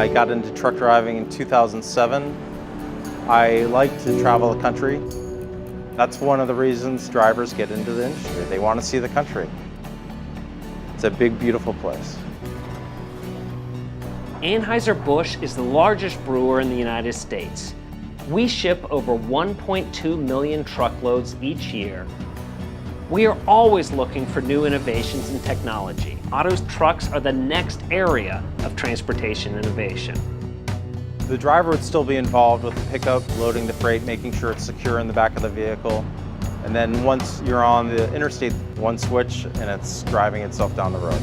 I got into truck driving in 2007. I like to travel the country. That's one of the reasons drivers get into the industry. They want to see the country. It's a big, beautiful place. Anheuser-Busch is the largest brewer in the United States. We ship over 1.2 million truckloads each year. We are always looking for new innovations in technology. Otto's trucks are the next area of transportation innovation. The driver would still be involved with the pickup, loading the freight, making sure it's secure in the back of the vehicle. And then once you're on the interstate, one switch and it's driving itself down the road.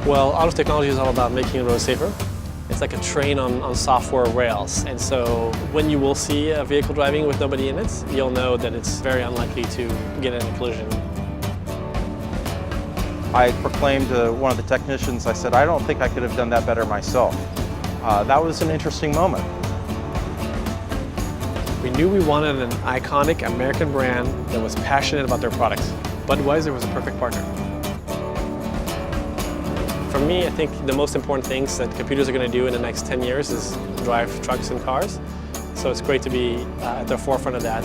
Well, Otto's technology is all about making the road safer. It's like a train on software rails. And so when you will see a vehicle driving with nobody in it, you'll know that it's very unlikely to get in a collision. I proclaimed to one of the technicians, I said, I don't think I could have done that better myself. That was an interesting moment. We knew we wanted an iconic American brand that was passionate about their products. Budweiser was a perfect partner. For me, I think the most important things that computers are going to do in the next 10 years is drive trucks and cars. So it's great to be at the forefront of that.